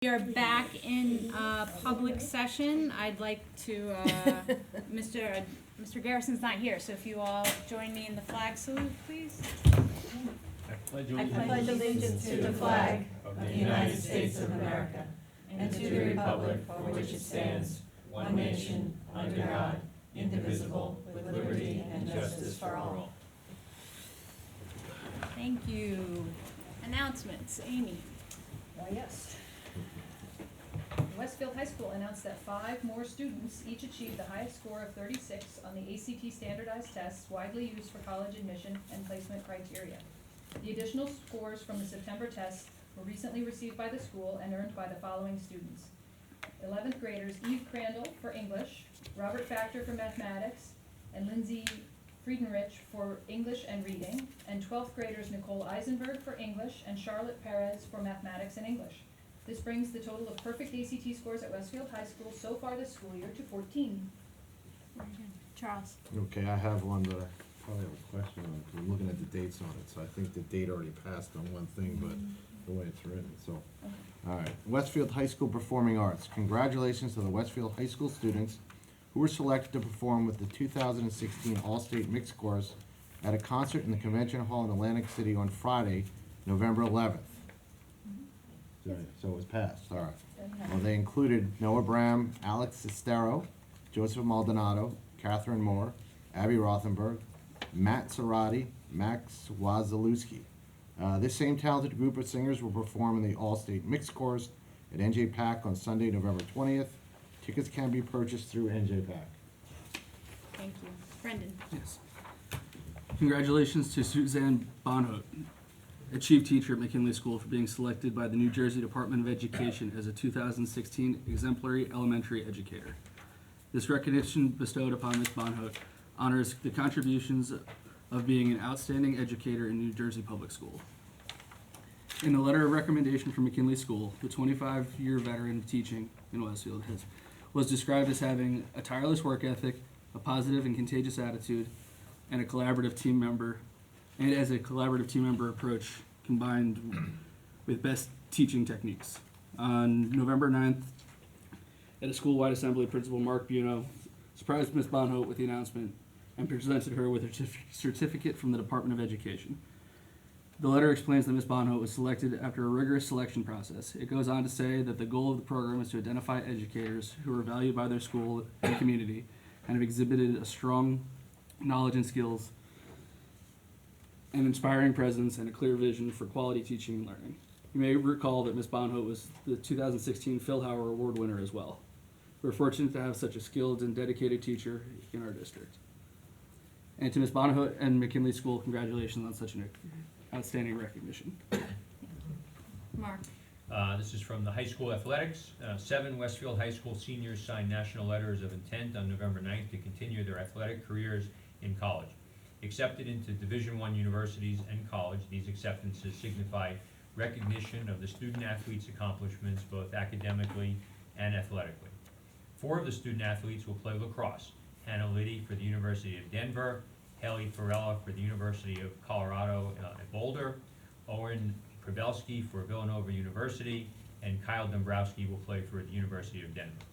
We are back in public session. I'd like to, Mr. Garrison's not here, so if you all join me in the flag salute, please. I pledge allegiance to the flag of the United States of America and to the republic for which it stands, one nation, under God, indivisible, with liberty and justice for all. Thank you. Announcements. Amy. Yes. Westfield High School announced that 5 more students each achieved the highest score of 36 on the ACT standardized tests widely used for college admission and placement criteria. The additional scores from the September tests were recently received by the school and earned by the following students. 11th graders Eve Crandall for English, Robert Factor for mathematics, and Lindsay Friedenrich for English and reading, and 12th graders Nicole Eisenberg for English and Charlotte Perez for mathematics and English. This brings the total of perfect ACT scores at Westfield High School so far this school year to 14. Charles. Okay, I have one that I probably have a question on, because I'm looking at the dates on it, so I think the date already passed on one thing, but the way it's written, so. Okay. All right, Westfield High School Performing Arts. Congratulations to the Westfield High School students who were selected to perform with the 2016 All-State Mixed Chorus at a concert in the Convention Hall in Atlantic City on Friday, November 11th. So it was passed, all right. Well, they included Noah Bram, Alex Sestero, Joseph Maldonado, Catherine Moore, Abby Rothenberg, Matt Cerati, Max Wazalewski. This same talented group of singers will perform in the All-State Mixed Chorus at NJ PAC on Sunday, November 20th. Tickets can be purchased through NJ PAC. Thank you. Brendan. Yes. Congratulations to Suzanne Bonhout, a chief teacher at McKinley School, for being selected by the New Jersey Department of Education as a 2016 exemplary elementary educator. This recognition bestowed upon Ms. Bonhout honors the contributions of being an outstanding educator in New Jersey Public School. In the letter of recommendation from McKinley School, the 25-year veteran of teaching in Westfield was described as having a tireless work ethic, a positive and contagious attitude, and a collaborative team member. And as a collaborative team member approach combined with best teaching techniques. On November 9th, at a school-wide assembly, Principal Mark Buno surprised Ms. Bonhoat with the announcement and presented her with a certificate from the Department of Education. The letter explains that Ms. Bonhoat was selected after a rigorous selection process. It goes on to say that the goal of the program is to identify educators who are valued by their school and community and have exhibited a strong knowledge and skills, an inspiring presence, and a clear vision for quality teaching and learning. You may recall that Ms. Bonhoat was the 2016 Phil Hauer Award winner as well. We're fortunate to have such a skilled and dedicated teacher in our district. And to Ms. Bonhoat and McKinley School, congratulations on such an outstanding recognition. Mark. This is from the high school athletics. 7 Westfield High School seniors signed national letters of intent on November 9th to continue their athletic careers in college. Accepted into Division I universities and college, these acceptances signify recognition of the student athletes' accomplishments both academically and athletically. 4 of the student athletes will play lacrosse. Hannah Liddy for the University of Denver, Haley Farella for the University of Colorado at Boulder, Owen Probelski for Villanova University, and Kyle Dombrowski will play for the University of Denver.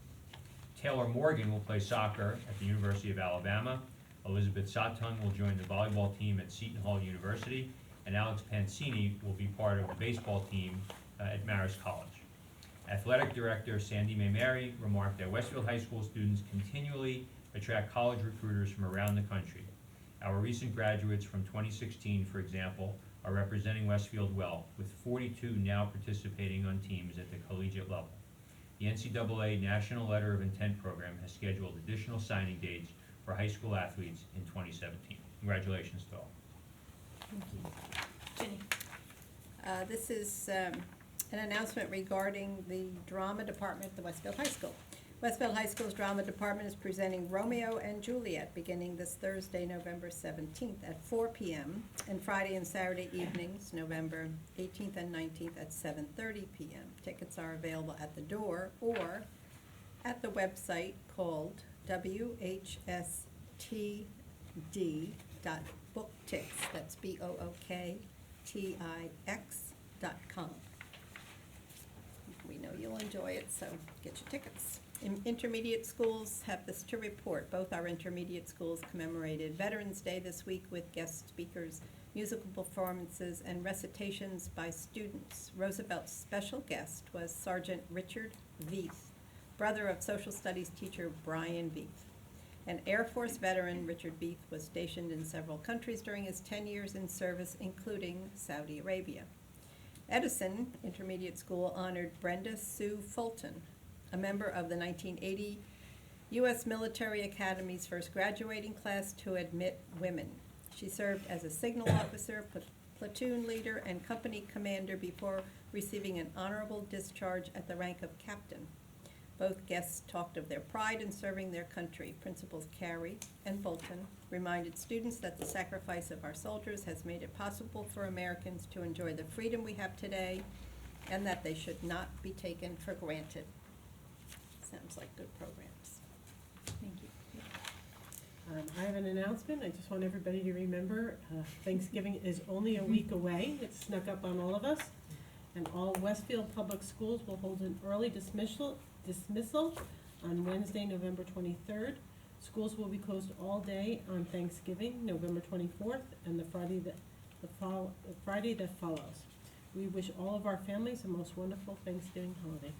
Taylor Morgan will play soccer at the University of Alabama. Elizabeth Satung will join the volleyball team at Seton Hall University, and Alex Pancini will be part of the baseball team at Marist College. Athletic Director Sandy Maymary remarked that Westfield High School students continually attract college recruiters from around the country. Our recent graduates from 2016, for example, are representing Westfield well, with 42 now participating on teams at the collegiate level. The NCAA National Letter of Intent program has scheduled additional signing dates for high school athletes in 2017. Congratulations to all. Thank you. Jenny. This is an announcement regarding the drama department at the Westfield High School. Westfield High School's drama department is presenting Romeo and Juliet beginning this Thursday, November 17th at 4 p.m. and Friday and Saturday evenings, November 18th and 19th at 7:30 p.m. Tickets are available at the door or at the website called WHSTD.booktix, that's BOOKTIX.com. We know you'll enjoy it, so get your tickets. Intermediate schools have this to report. Both our intermediate schools commemorated Veterans Day this week with guest speakers, musical performances, and recitations by students. Roosevelt's special guest was Sergeant Richard Veith, brother of social studies teacher Brian Veith. An Air Force veteran, Richard Veith was stationed in several countries during his 10 years in service, including Saudi Arabia. Edison Intermediate School honored Brenda Sue Fulton, a member of the 1980 U.S. Military Academy's first graduating class to admit women. She served as a signal officer, platoon leader, and company commander before receiving an honorable discharge at the rank of captain. Both guests talked of their pride in serving their country. Principals Carey and Fulton reminded students that the sacrifice of our soldiers has made it possible for Americans to enjoy the freedom we have today, and that they should not be taken for granted. Sounds like good programs. Thank you. I have an announcement. I just want everybody to remember Thanksgiving is only a week away. It snuck up on all of us. And all Westfield Public Schools will hold an early dismissal on Wednesday, November 23rd. Schools will be closed all day on Thanksgiving, November 24th, and the Friday that follows. We wish all of our families a most wonderful Thanksgiving holiday.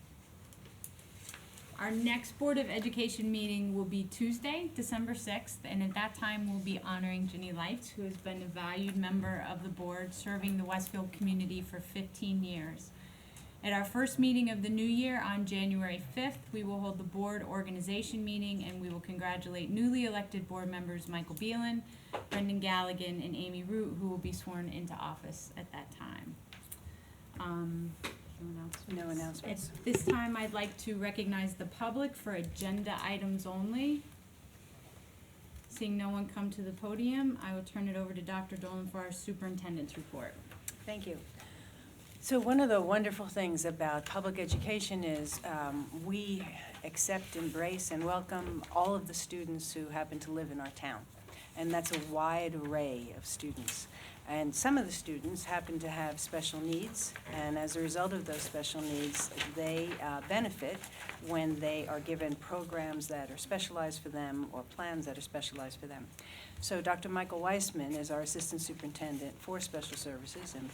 Our next Board of Education meeting will be Tuesday, December 6th, and at that time we'll be honoring Ginny Lights, who has been a valued member of the board, serving the Westfield community for 15 years. At our first meeting of the new year on January 5th, we will hold the board organization meeting, and we will congratulate newly elected board members Michael Beelan, Brendan Galligan, and Amy Root, who will be sworn into office at that time. No announcements. At this time, I'd like to recognize the public for agenda items only. Seeing no one come to the podium, I will turn it over to Dr. Dolan for our superintendent's report. Thank you. So one of the wonderful things about public education is we accept, embrace, and welcome all of the students who happen to live in our town. And that's a wide array of students. And some of the students happen to have special needs, and as a result of those special needs, they benefit when they are given programs that are specialized for them or plans that are specialized for them. So Dr. Michael Weissman is our Assistant Superintendent for Special Services, and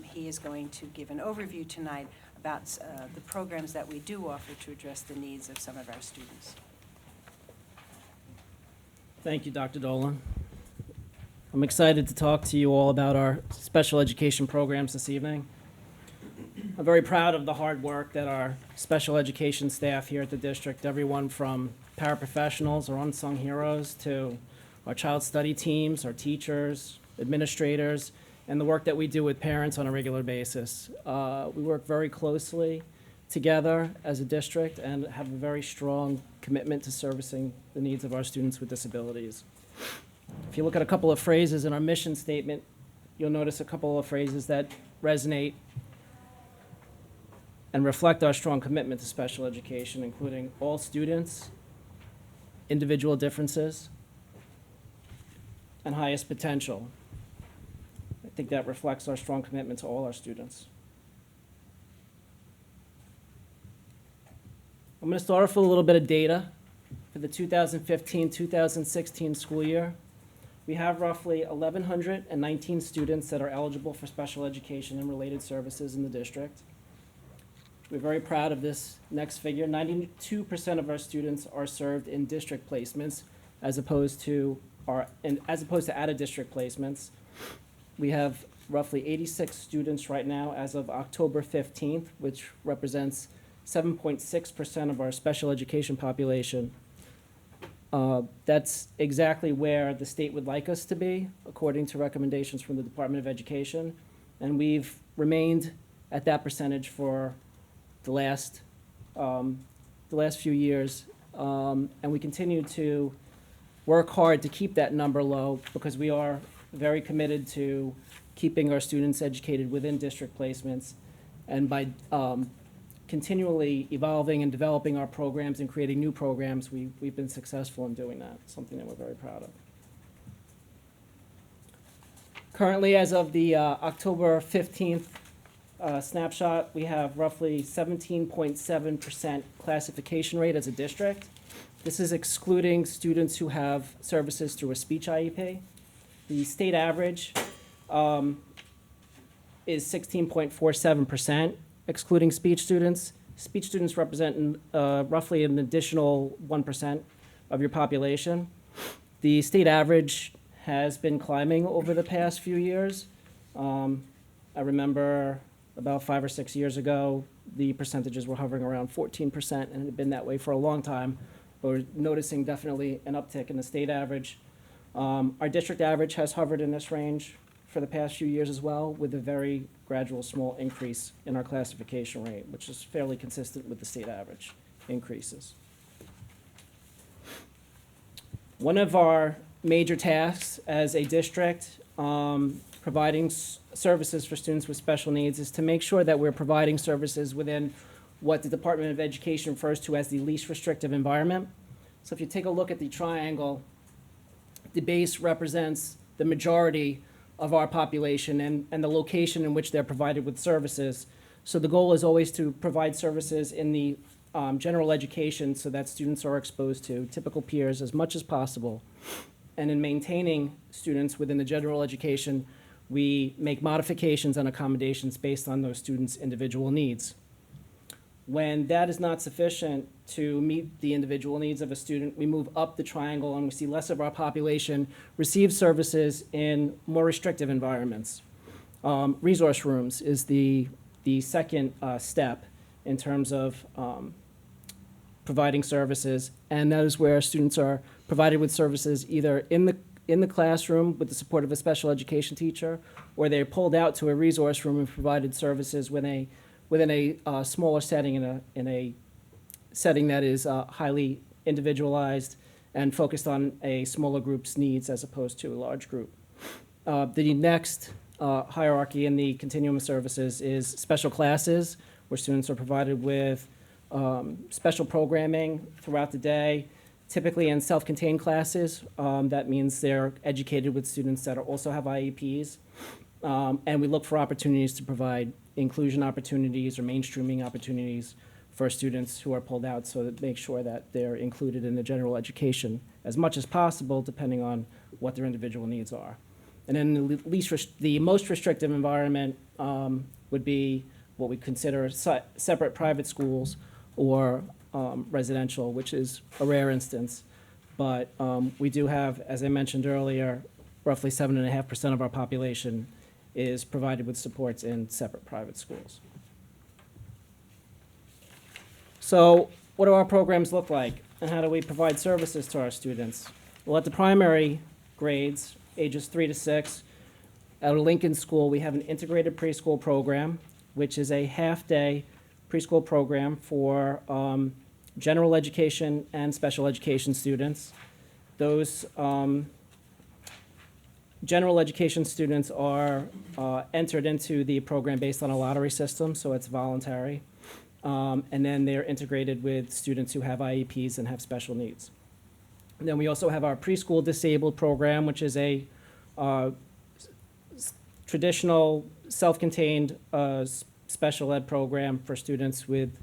he is going to give an overview tonight about the programs that we do offer to address the needs of some of our students. Thank you, Dr. Dolan. I'm excited to talk to you all about our special education programs this evening. I'm very proud of the hard work that our special education staff here at the district, everyone from paraprofessionals or unsung heroes to our child study teams, our teachers, administrators, and the work that we do with parents on a regular basis. We work very closely together as a district and have a very strong commitment to servicing the needs of our students with disabilities. If you look at a couple of phrases in our mission statement, you'll notice a couple of phrases that resonate and reflect our strong commitment to special education, including all students, individual differences, and highest potential. I think that reflects our strong commitment to all our students. I'm going to start off with a little bit of data for the 2015-2016 school year. We have roughly 1,119 students that are eligible for special education and related services in the district. We're very proud of this next figure. 92% of our students are served in district placements as opposed to out-of-district placements. We have roughly 86 students right now as of October 15th, which represents 7.6% of our special education population. That's exactly where the state would like us to be, according to recommendations from the Department of Education. And we've remained at that percentage for the last few years. And we continue to work hard to keep that number low because we are very committed to keeping our students educated within district placements. And by continually evolving and developing our programs and creating new programs, we've been successful in doing that, something that we're very proud of. Currently, as of the October 15th snapshot, we have roughly 17.7% classification rate as a district. This is excluding students who have services through a speech IEP. The state average is 16.47%, excluding speech students. Speech students represent roughly an additional 1% of your population. The state average has been climbing over the past few years. I remember about 5 or 6 years ago, the percentages were hovering around 14%, and it had been that way for a long time. We're noticing definitely an uptick in the state average. Our district average has hovered in this range for the past few years as well, with a very gradual small increase in our classification rate, which is fairly consistent with the state average increases. One of our major tasks as a district, providing services for students with special needs, is to make sure that we're providing services within what the Department of Education refers to as the least restrictive environment. So if you take a look at the triangle, the base represents the majority of our population and the location in which they're provided with services. So the goal is always to provide services in the general education so that students are exposed to typical peers as much as possible. And in maintaining students within the general education, we make modifications and accommodations based on those students' individual needs. When that is not sufficient to meet the individual needs of a student, we move up the triangle and we see less of our population receive services in more restrictive environments. Resource rooms is the second step in terms of providing services, and that is where students are provided with services either in the classroom with the support of a special education teacher, or they're pulled out to a resource room and provided services within a smaller setting, in a setting that is highly individualized and focused on a smaller group's needs as opposed to a large group. The next hierarchy in the continuum of services is special classes, where students are provided with special programming throughout the day, typically in self-contained classes. That means they're educated with students that also have IEPs. And we look for opportunities to provide inclusion opportunities or mainstreaming opportunities for students who are pulled out, so that make sure that they're included in the general education as much as possible, depending on what their individual needs are. And then the most restrictive environment would be what we consider separate private schools or residential, which is a rare instance. But we do have, as I mentioned earlier, roughly 7.5% of our population is provided with supports in separate private schools. So what do our programs look like, and how do we provide services to our students? Well, at the primary grades, ages 3 to 6, at Lincoln School, we have an integrated preschool program, which is a half-day preschool program for general education and special education students. Those general education students are entered into the program based on a lottery system, so it's voluntary. And then they're integrated with students who have IEPs and have special needs. And then we also have our preschool disabled program, which is a traditional self-contained special ed program for students with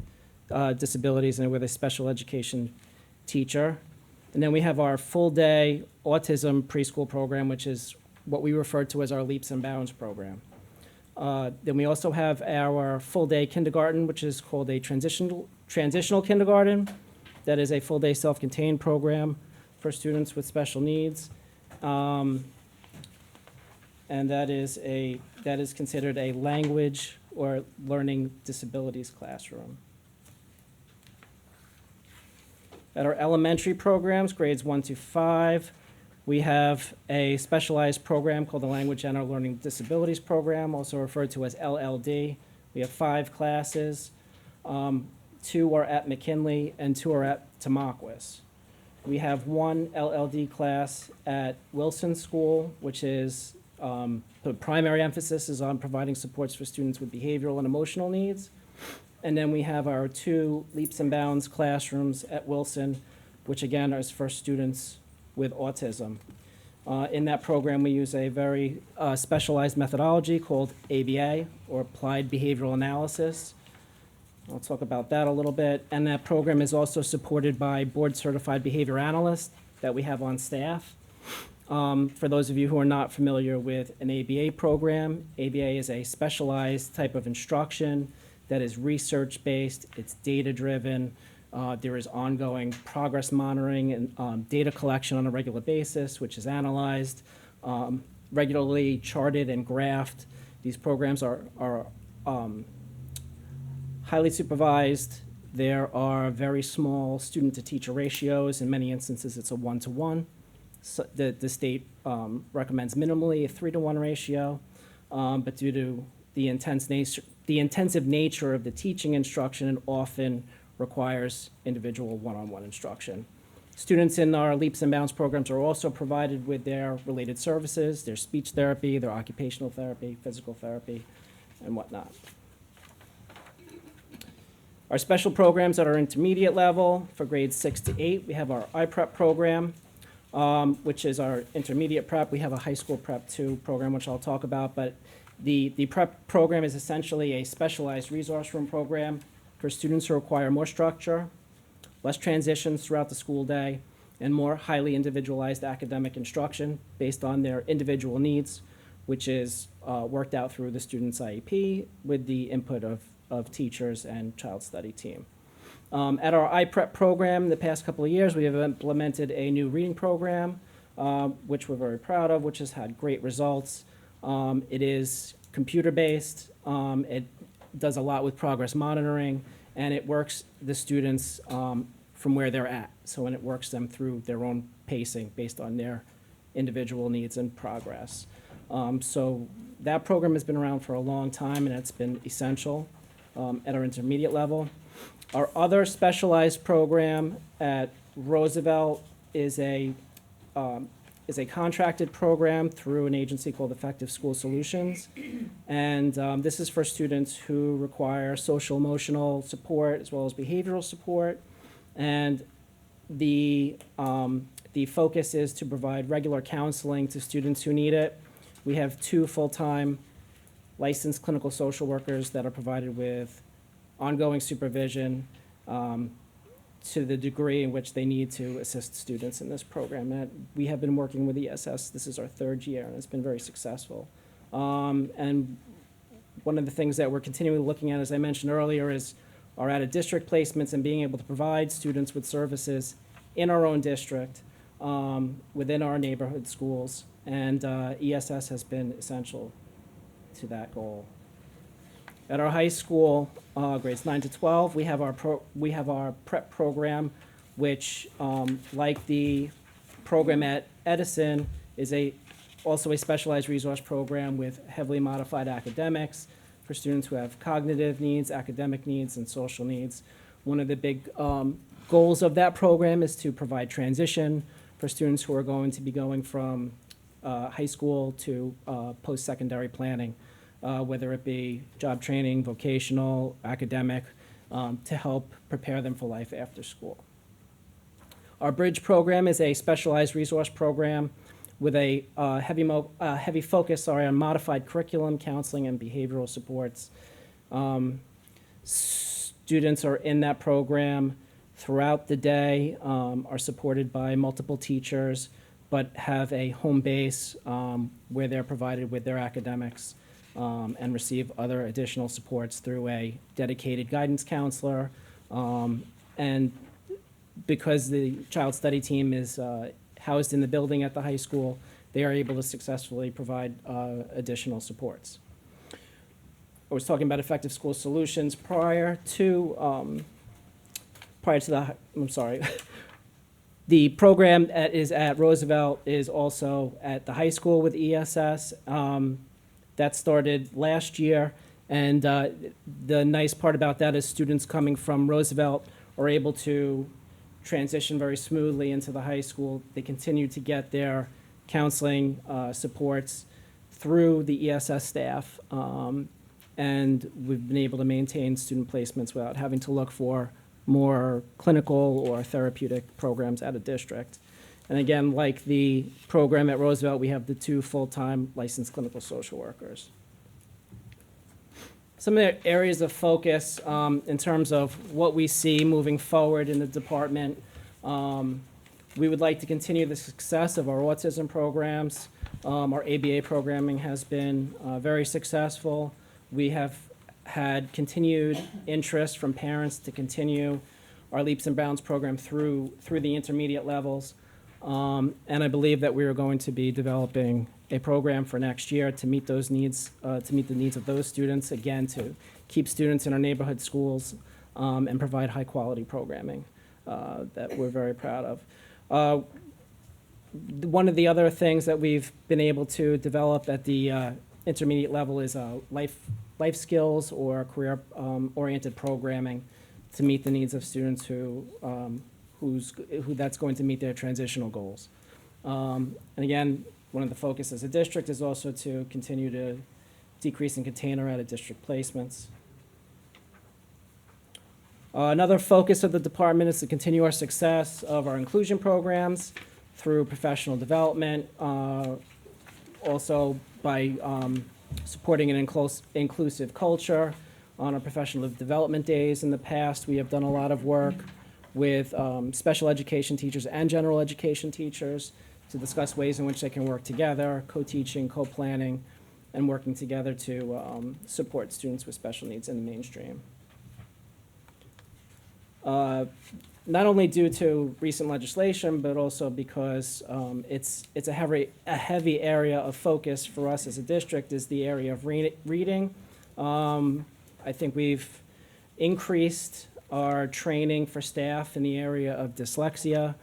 disabilities and with a special education teacher. And then we have our full-day autism preschool program, which is what we refer to as our Leaps and Bounds program. Then we also have our full-day kindergarten, which is called a transitional kindergarten. That is a full-day self-contained program for students with special needs. And that is considered a language or learning disabilities classroom. At our elementary programs, grades 1 to 5, we have a specialized program called the Language and Learning Disabilities Program, also referred to as LLD. We have 5 classes. 2 are at McKinley and 2 are at Tamaulipas. We have 1 LLD class at Wilson School, which is the primary emphasis is on providing supports for students with behavioral and emotional needs. And then we have our 2 Leaps and Bounds classrooms at Wilson, which again is for students with autism. In that program, we use a very specialized methodology called ABA, or Applied Behavioral Analysis. I'll talk about that a little bit. And that program is also supported by board-certified behavior analysts that we have on staff. For those of you who are not familiar with an ABA program, ABA is a specialized type of instruction that is research-based, it's data-driven, there is ongoing progress monitoring and data collection on a regular basis, which is analyzed, regularly charted and graphed. These programs are highly supervised. There are very small student-to-teacher ratios. In many instances, it's a one-to-one. So the state recommends minimally a 3-to-1 ratio, but due to the intensive nature of the teaching instruction, it often requires individual one-on-one instruction. Students in our Leaps and Bounds programs are also provided with their related services, their speech therapy, their occupational therapy, physical therapy, and whatnot. Our special programs at our intermediate level, for grades 6 to 8, we have our iPrep program, which is our intermediate prep. We have a high school prep 2 program, which I'll talk about, but the prep program is essentially a specialized resource room program for students who require more structure, less transitions throughout the school day, and more highly individualized academic instruction based on their individual needs, which is worked out through the student's IEP with the input of teachers and child study team. At our iPrep program, the past couple of years, we have implemented a new reading program, which we're very proud of, which has had great results. It is computer-based, it does a lot with progress monitoring, and it works the students from where they're at. So when it works them through their own pacing based on their individual needs and progress. So that program has been around for a long time, and it's been essential at our intermediate level. Our other specialized program at Roosevelt is a contracted program through an agency called Effective School Solutions. And this is for students who require social emotional support as well as behavioral support. And the focus is to provide regular counseling to students who need it. We have 2 full-time licensed clinical social workers that are provided with ongoing supervision to the degree in which they need to assist students in this program. And we have been working with ESS. This is our 3rd year, and it's been very successful. And one of the things that we're continually looking at, as I mentioned earlier, is our out-of-district placements and being able to provide students with services in our own district, within our neighborhood schools. And ESS has been essential to that goal. At our high school, grades 9 to 12, we have our prep program, which, like the program at Edison, is also a specialized resource program with heavily modified academics for students who have cognitive needs, academic needs, and social needs. One of the big goals of that program is to provide transition for students who are going to be going from high school to post-secondary planning. Whether it be job training, vocational, academic, to help prepare them for life after school. Our Bridge program is a specialized resource program with a heavy focus on modified curriculum, counseling, and behavioral supports. Students are in that program throughout the day, are supported by multiple teachers, but have a home base where they're provided with their academics. And receive other additional supports through a dedicated guidance counselor. And because the child study team is housed in the building at the high school, they are able to successfully provide additional supports. I was talking about Effective School Solutions prior to the program that is at Roosevelt is also at the high school with ESS. That started last year, and the nice part about that is students coming from Roosevelt are able to transition very smoothly into the high school. They continue to get their counseling supports through the ESS staff, and we've been able to maintain student placements without having to look for more clinical or therapeutic programs out of district. And again, like the program at Roosevelt, we have the 2 full-time licensed clinical social workers. Some of the areas of focus in terms of what we see moving forward in the department, we would like to continue the success of our autism programs. Our ABA programming has been very successful. We have had continued interest from parents to continue our Leaps and Bounds program through the intermediate levels. And I believe that we are going to be developing a program for next year to meet those needs, to meet the needs of those students, again, to keep students in our neighborhood schools and provide high-quality programming that we're very proud of. One of the other things that we've been able to develop at the intermediate level is life skills or career oriented programming to meet the needs of students who that's going to meet their transitional goals. And again, one of the focuses as a district is also to continue to decrease and contain our out-of-district placements. Another focus of the department is to continue our success of our inclusion programs through professional development, also by supporting an inclusive culture. On our professional development days in the past, we have done a lot of work with special education teachers and general education teachers to discuss ways in which they can work together, co-teaching, co-planning, and working together to support students with special needs in the mainstream. Not only due to recent legislation, but also because it's a heavy area of focus for us as a district is the area of reading. I think we've increased our training for staff in the area of dyslexia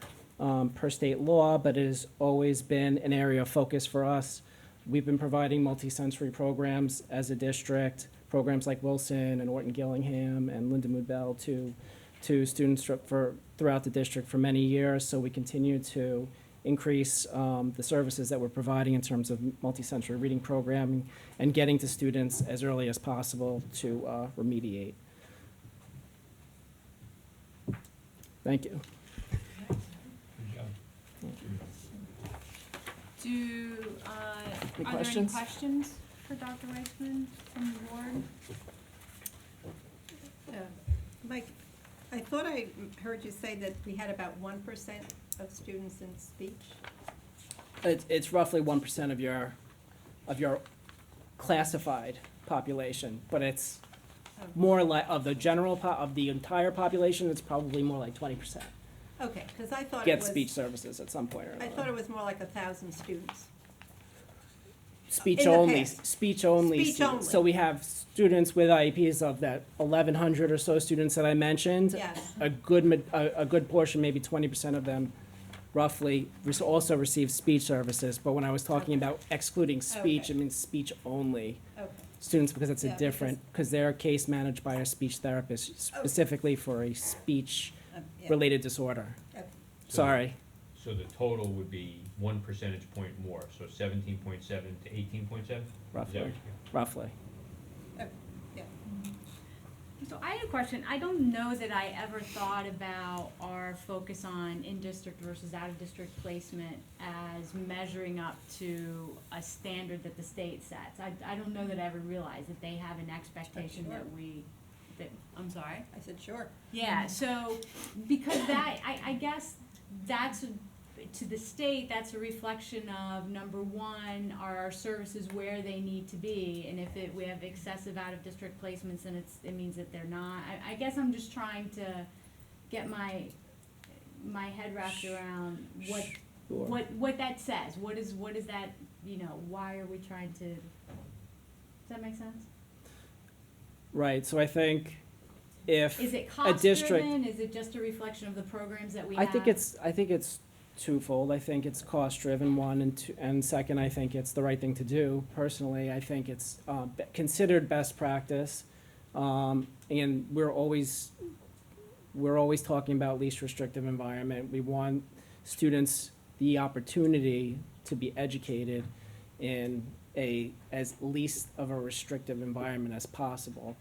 per state law, but it has always been an area of focus for us. We've been providing multisensory programs as a district, programs like Wilson and Orton Gillingham and Linda Mood-Bell to students throughout the district for many years, so we continue to increase the services that we're providing in terms of multisensory reading programming and getting to students as early as possible to remediate. Thank you. Good job. Are there any questions? questions for Dr. Weissman from the board? Mike, I thought I heard you say that we had about 1% of students in speech. It's roughly 1% of your classified population, but it's more like of the of the entire population. It's probably more like 20% Okay, because I thought it get was. speech services at some point or I another. thought it was more like 1,000 students. Speech in the only, past. speech only Speech students. only. So we have students with IEPs of that 1,100 or so students that I mentioned. Yes. A good portion, maybe 20% of them, roughly, also receive speech services. But when I was talking about excluding speech, Okay. I mean speech only Okay. students because it's Yeah, a different, because they're case managed by a speech therapist specifically for a speech-related Yeah. disorder. Okay. Sorry. So the total would be 1 percentage point more, so 17.7 to 18.7? Roughly. Roughly. So I had a question. I don't know that I ever thought about our focus on in-district versus out-of-district placement as measuring up to a standard that the state sets. I don't know that I ever realized that they have an expectation Sure. I'm sorry? I said, sure. Yeah, so, because that, I guess that's, to the state, that's a reflection of, number one, are our services where they need to be? And if we have excessive out-of-district placements, then it means that they're not. I guess I'm just trying to get my head wrapped around what that says. What is that, why are we trying to, does that make sense? Right, so I think if Is it a district, cost-driven? Is it just a reflection of the programs that we have? I think it's twofold. I think it's cost-driven, one, and second, I think it's the right thing to do. Personally, I think it's considered best practice, and we're always talking about least restrictive environment. We want students the opportunity to be educated in as least of a restrictive environment as possible,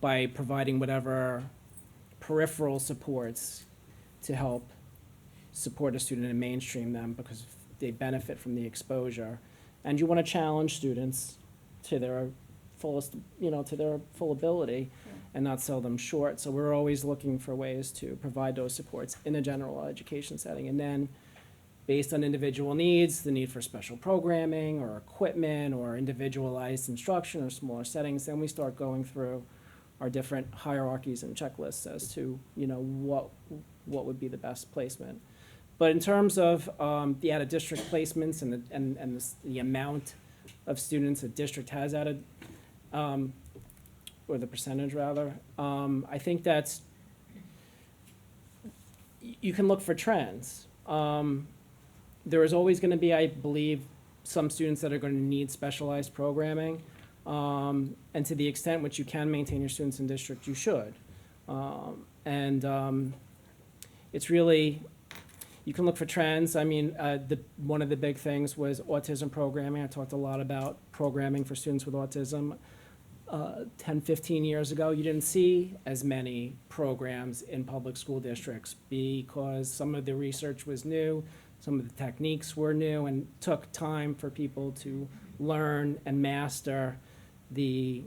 by providing whatever peripheral supports to help support a student and mainstream them because they benefit from the exposure. And you want to challenge students to their fullest, to their full ability and not sell them short. So we're always looking for ways to provide those supports in a general education setting. And then based on individual needs, the need for special programming or equipment or individualized instruction or smaller settings, then we start going through our different hierarchies and checklists as to, what would be the best placement. But in terms of the out-of-district placements and the amount of students a district has added, or the percentage rather, I think that's, you can look for trends. There is always going to be, I believe, some students that are going to need specialized programming. And to the extent which you can maintain your students in district, you should. It's really, you can look for trends. I mean, one of the big things was autism programming. I talked a lot about programming for students with autism. 10, 15 years ago, you didn't see as many programs in public school districts because some of the research was new, some of the techniques were new, and took time for people to learn and master the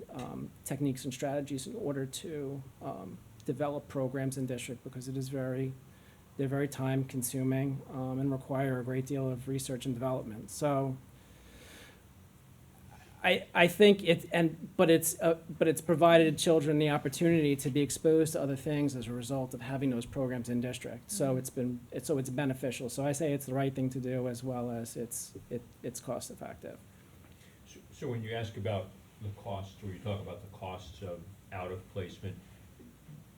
techniques and strategies in order to develop programs in district, because it is they're very time consuming and require a great deal of research and development. So I think but it's provided children the opportunity to be exposed to other things as a result of having those programs in district. So it's beneficial. So I say it's the right thing to do, as well as it's cost effective. So when you ask about the costs, or you talk about the costs of out of placement,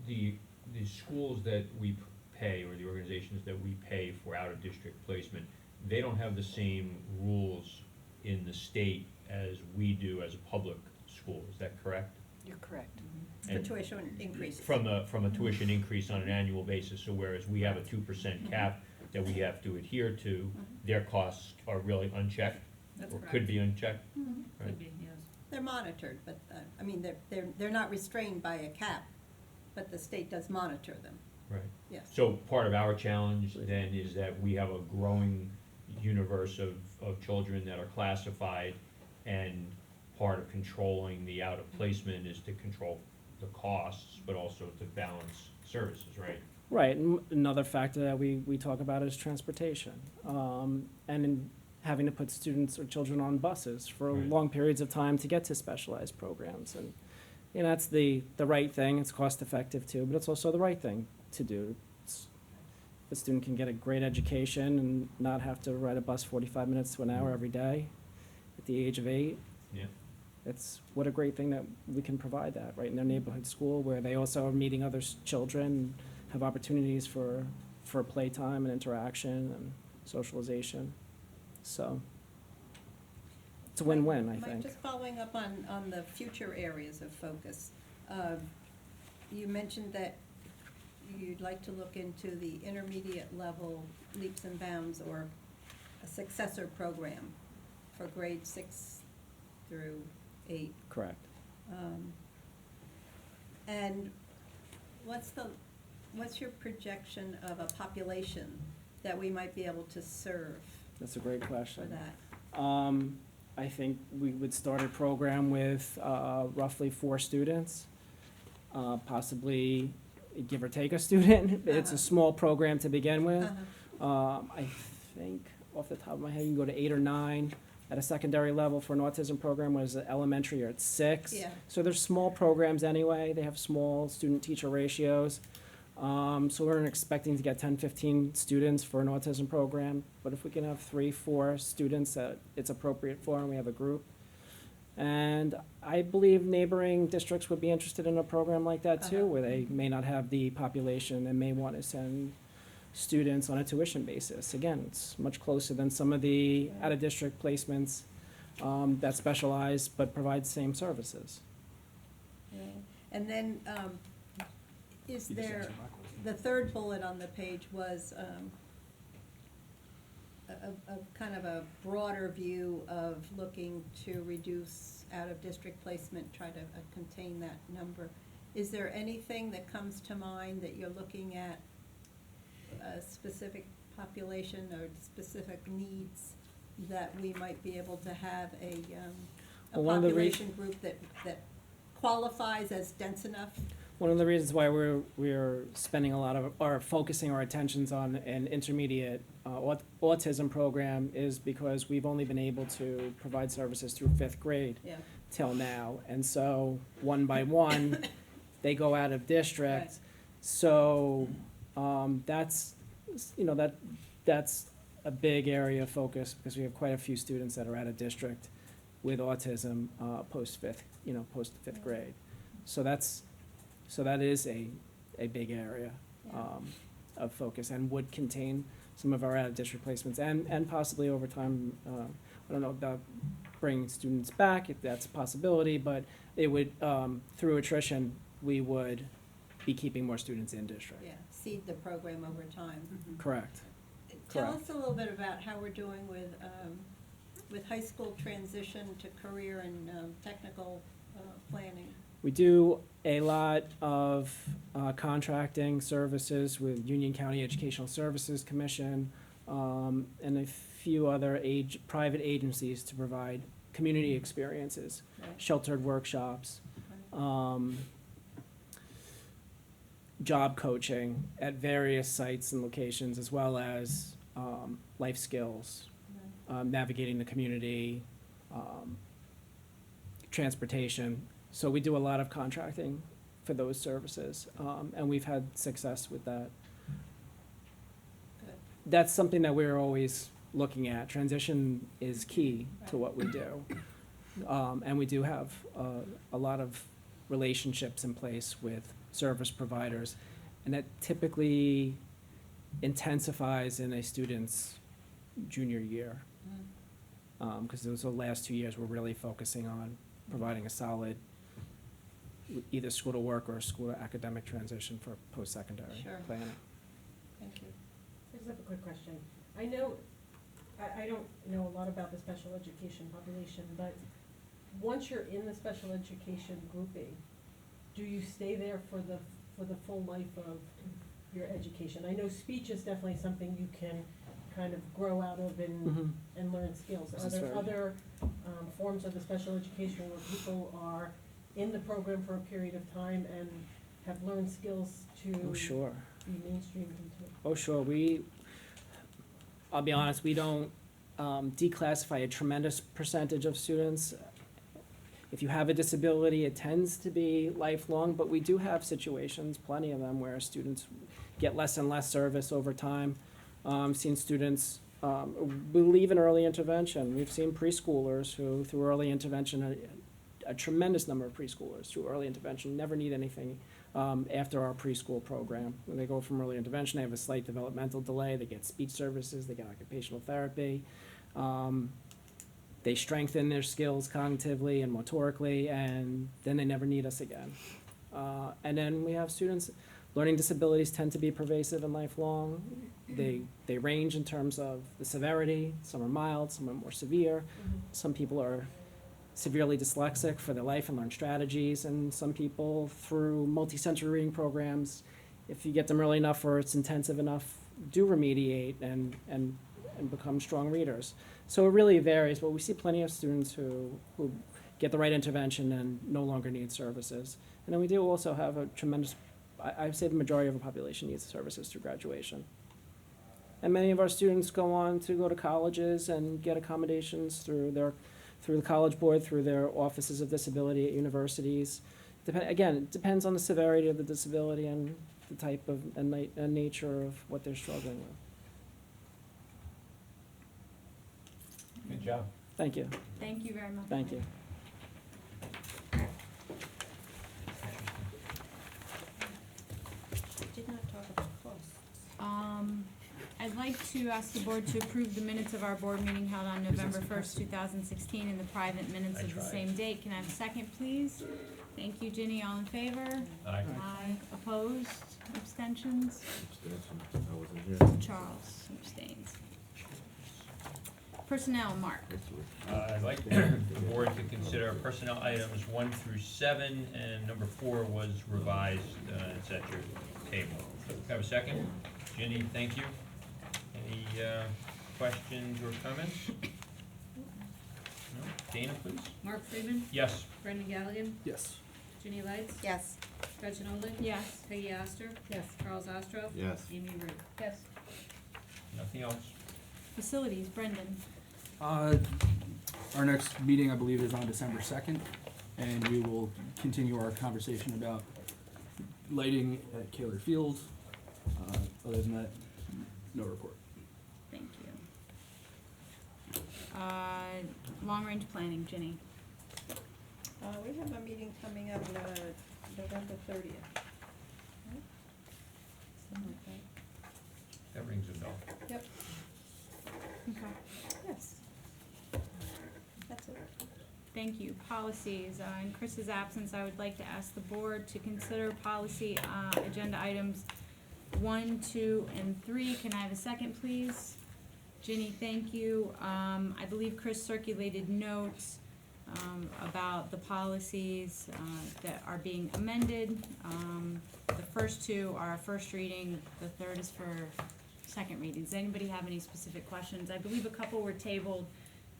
the schools that we pay, or the organizations that we pay for out of district placement, they don't have the same rules in the state as we do as a public school. Is that correct? You're correct. For tuition increases. From a tuition increase on an annual basis, so whereas we have a 2% cap that we have to adhere to, their costs are really unchecked, or could be unchecked? Right. Could be, yes. They're monitored, but, they're not restrained by a cap, but the state does monitor them, Right. yes. So part of our challenge then is that we have a growing universe of children that are classified, and part of controlling the out of placement is to control the costs, but also to balance services, right? Right, and another factor that we talk about is transportation, and in having to put students or children on buses for Right. long periods of time to get to specialized programs. And that's the right thing. It's cost effective too, but it's also the right thing to do. The student can get a great education and not have to ride a bus 45 minutes to an hour every day at the age of 8. Yeah. It's what a great thing that we can provide that right in their neighborhood school, where they also are meeting other children, have opportunities for playtime and interaction and socialization. So it's a win-win, I Mike, think. just following up on the future areas of focus, you mentioned that you'd like to look into the intermediate level leaps and bounds, or a successor program for grade 6 through 8. Correct. And what's your projection of a population that we might be able to serve That's a great for question. that? I think we would start a program with roughly 4 students, possibly give or take a student. It's a small program to begin with. I think off the top of my head, you can go to 8 or 9 at a secondary level for an autism program, whereas at elementary you're at 6. Yeah. So there's small programs anyway. They have small student-teacher ratios. So we're expecting to get 10, 15 students for an autism program. But if we can have 3, 4 students that it's appropriate for, and we have a group. And I believe neighboring districts would be interested in a program like that too, where they may not have the population and may want to send students on a tuition basis. Again, it's much closer than some of the out-of-district placements that specialize but provide the same services. Yeah. And then, is there, the third bullet on the page was a kind of a broader view of looking to reduce out-of-district placement, try to contain that number. Is there anything that comes to mind that you're looking at, specific population or specific needs that we might be able to have a Well, one of the population group that qualifies as dense enough? One of the reasons why we're spending a lot of, or focusing our attentions on an intermediate autism program is because we've only been able to provide services through 5th grade Yeah. till now. And so, one by one, they go out of district. Right. So, that's, that's a big area of focus because we have quite a few students that are out of district with autism, post-5th grade. So that is a big area, of focus and would contain some of our out-of-district placements and possibly over time, I don't know about bringing students back, if that's a possibility, but it would, through attrition, we would be keeping more students in district. Yeah, seed the program over time. Correct. Tell Correct. us a little bit about how we're doing with high school transition to career and technical planning. We do a lot of contracting services with Union County Educational Services Commission, and a few other private agencies to provide community experiences, Right. sheltered workshops, Right. job coaching at various sites and locations, as well as life skills, Right. navigating the community, transportation. So we do a lot of contracting for those services, and we've had success with that. Good. That's something that we're always looking at. Transition is key to what we do. And we do have a lot of relationships in place with service providers, and that typically intensifies in a student's junior year. Because those are the last 2 years we're really focusing on providing a solid either school to work or school to academic transition for post-secondary Sure. planning. Thank you. I just have a quick question. I know, I don't know a lot about the special education population, but once you're in the special education grouping, do you stay there for the full life of your education? I know speech is definitely something you can kind of grow out of and learn skills. This Are is there fair. other forms of the special education where people are in the program for a period of time and have learned skills to Oh, sure. be mainstreamed into? Oh, sure. I'll be honest, we don't declassify a tremendous percentage of students. If you have a disability, it tends to be lifelong, but we do have situations, plenty of them, where students get less and less service over time. Seen students, believe in early intervention. We've seen preschoolers who, through early intervention, a tremendous number of preschoolers through early intervention never need anything after our preschool program. When they go from early intervention, they have a slight developmental delay, they get speech services, they get occupational therapy. They strengthen their skills cognitively and motorically, and then they never need us again. And then we have students, learning disabilities tend to be pervasive and lifelong. They range in terms of the severity. Some are mild, some are more severe. Some people are severely dyslexic for their life and learn strategies, and some people, through multi-sensory reading programs, if you get them early enough or it's intensive enough, do remediate and become strong readers. So it really varies, but we see plenty of students who get the right intervention and no longer need services. And then we do also have a tremendous, I'd say the majority of the population needs services through graduation. And many of our students go on to go to colleges and get accommodations through the College Board, through their offices of disability at universities. Again, it depends on the severity of the disability and the type of, and nature of what they're struggling with. Good job. Thank you, Thank you very much. thank you. Did not talk about costs. I'd like to ask the board to approve the minutes of our board meeting held on November 1st, 2016, and the private minutes of the same date. Can I have a second, please? Thank you, Ginny. All in favor? Aye. Aye. Opposed? Abstentions? I wasn't here. Charles abstains. Personnel, Mark. I'd like the board to consider personnel items 1 through 7, and number 4 was revised. It's at your table. Have a second? Ginny, thank you. questions or comments? No? Dana, please? Mark Friedman, Yes. Brendan Galligan, Yes. Ginny Lights, Yes. Gretchen Oleg, Yes. Peggy Oster, Yes. Charles Ostroff, Yes. Amy Root. Yes. Nothing else? Facilities, Brendan. Our next meeting, I believe, is on December 2nd, and we will continue our conversation about lighting at Kaler Field. Other than that, no report. Thank you. Long-range planning, Ginny. We have a meeting coming up, November 30th. Right? Something like that. That rings a bell. Yep, Okay. yes. That's it. Thank you. Policies. In Chris's absence, I would like to ask the board to consider policy agenda items 1, 2, and 3. Can I have a second, please? Ginny, thank you. I believe Chris circulated notes about the policies that are being amended. The first 2 are first reading, the third is for second reading. Does anybody have any specific questions? I believe a couple were tabled.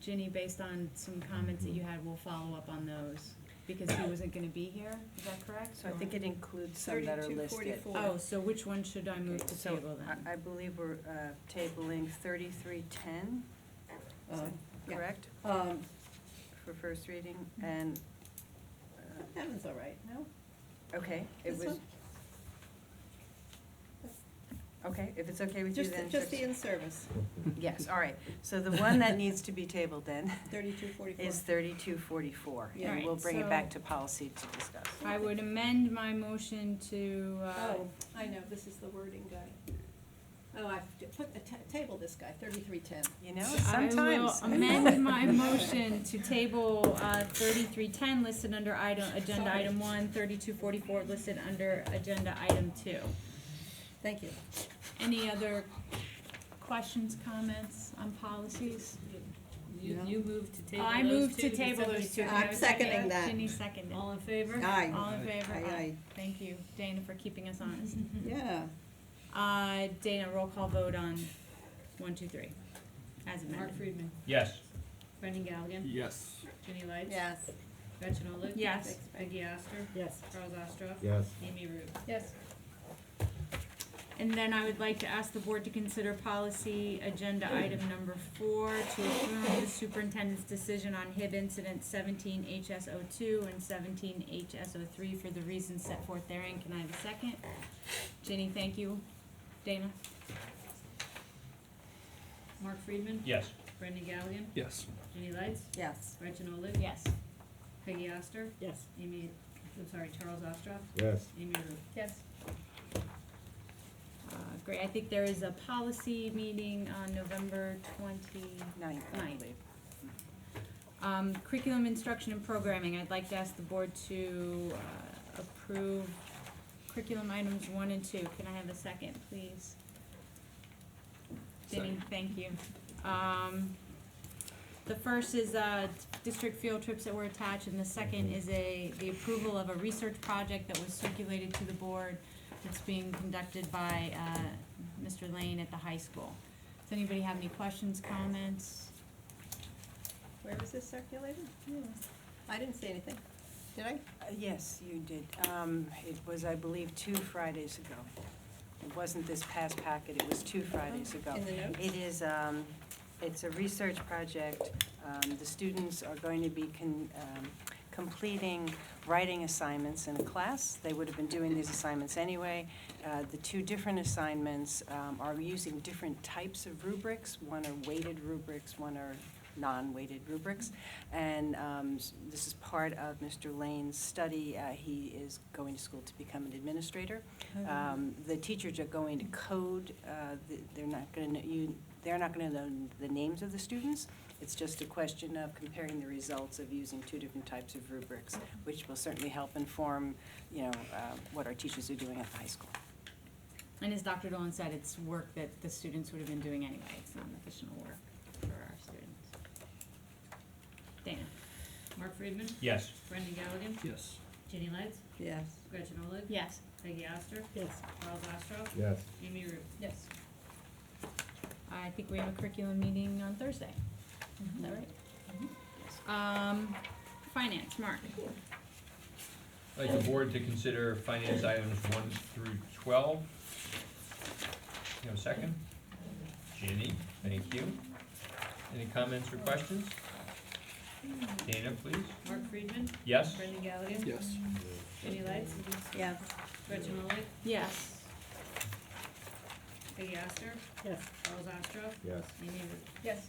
Ginny, based on some comments that you had, we'll follow up on those, because he wasn't gonna be here, is that correct? So I think it includes some that are listed. 3244. Oh, so which one should I move to So table then? I believe we're tabling 3310, is that Yeah. correct, for first reading? And, That one's all right, no? okay, it This was, one? okay, if it's okay with you then. Just the in-service, Yes, all right. So the one that needs to be tabled then 3244. is 3244. Yeah. And we'll Alright, bring it so- back to policy to discuss. I would amend my motion to, Oh, I know, this is the wording guy. Oh, I table this guy, 3310. You know, I sometimes. will amend my motion to table 3310 listed under agenda Sorry. item 1, 3244 listed under agenda item 2. Thank you. Any other questions, comments on policies? You moved to table I those moved two. to table Did those two. somebody Can I have I'm a second? seconding that. Ginny seconded. All in favor? Aye. All in favor? Aye. Thank you, Dana, for keeping us honest. Yeah. Dana, roll call vote on 1, 2, 3, as Mark amended. Friedman, Yes. Brendan Galligan, Yes. Ginny Lights. Yes. Gretchen Oleg. Yes. Peggy Oster, Yes. Charles Ostroff. Yes. Amy Root. Yes. And then I would like to ask the board to consider policy agenda item number 4 to affirm the superintendent's decision on HIB incident 17 HS02 and 17 HS03 for the reasons set forth therein. Can I have a second? Ginny, thank you. Dana? Mark Friedman, Yes. Brendan Galligan, Yes. Ginny Lights, Yes. Gretchen Oleg. Yes. Peggy Oster, Yes. Charles Ostroff, Yes. Amy Root. Yes. Great, I think there is a policy meeting on November 29th. I believe. Curriculum instruction and programming, I'd like to ask the board to approve curriculum items 1 and 2. Can I have a second, please? Ginny, thank you. The first is district field trips that were attached, and the second is the approval of a research project that was circulated to the board that's being conducted by Mr. Lane at the high school. Does anybody have any questions, comments? Where was this circulated? I didn't see anything. Did I? Yes, you did. It was, I believe, 2 Fridays ago. It wasn't this past packet, it was 2 Fridays ago. In the notes? It is, it's a research project. The students are going to be completing writing assignments in a class. They would have been doing these assignments anyway. The 2 different assignments are using different types of rubrics. One are weighted rubrics, one are non-weighted rubrics. And this is part of Mr. Lane's study. He is going to school to become an administrator. The teachers are going to code. They're not going to know the names of the students. It's just a question of comparing the results of using 2 different types of rubrics, which will certainly help inform, what our teachers are doing at the high school. And as Dr. Dolan said, it's work that the students would have been doing anyway. It's not additional work for our students. Dana? Mark Friedman, Yes. Brendan Galligan, Yes. Ginny Lights, Yes. Gretchen Oleg. Yes. Peggy Oster, Yes. Charles Ostroff, Yes. Amy Root. Yes. I think we have a curriculum meeting on Thursday. Is that right? Finance, Mark. I'd like the board to consider finance items 1 through 12. You have a second? Ginny, thank you. Any comments or questions? Dana, please. Mark Friedman, Yes? Brendan Gallagher, Yes. Jenny Lights, Yes. Gretchen Molly, Yes. Peggy Astor, Yes. Charles Astro, Yes. Amy Reed. Yes.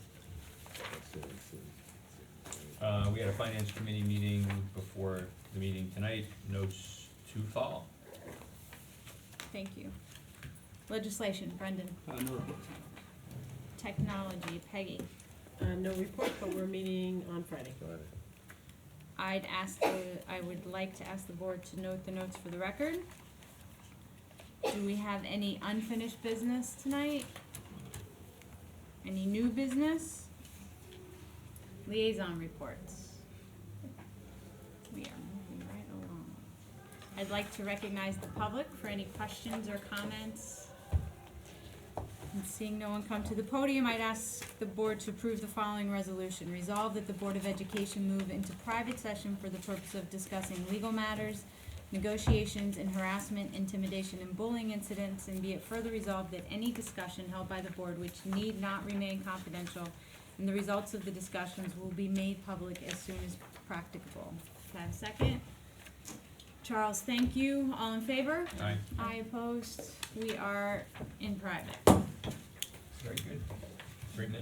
We had a finance committee meeting before the meeting tonight. Notes to follow. Thank you. Legislation, Brendan. No report. Technology, Peggy. No report, but we're meeting on Friday. I would like to ask the board to note the notes for the record. Do we have any unfinished business tonight? Any new business? Liaison reports. We are moving right along. I'd like to recognize the public for any questions or comments. And seeing no one come to the podium, I'd ask the board to approve the following resolution. Resolve that the Board of Education move into private session for the purpose of discussing legal matters, negotiations, and harassment, intimidation, and bullying incidents, and be it further resolved that any discussion held by the board which need not remain confidential, and the results of the discussions will be made public as soon as practicable. Can I have a second? Charles, thank you. All in favor? Aye. Aye opposed. We are in private. Very good. Great minute.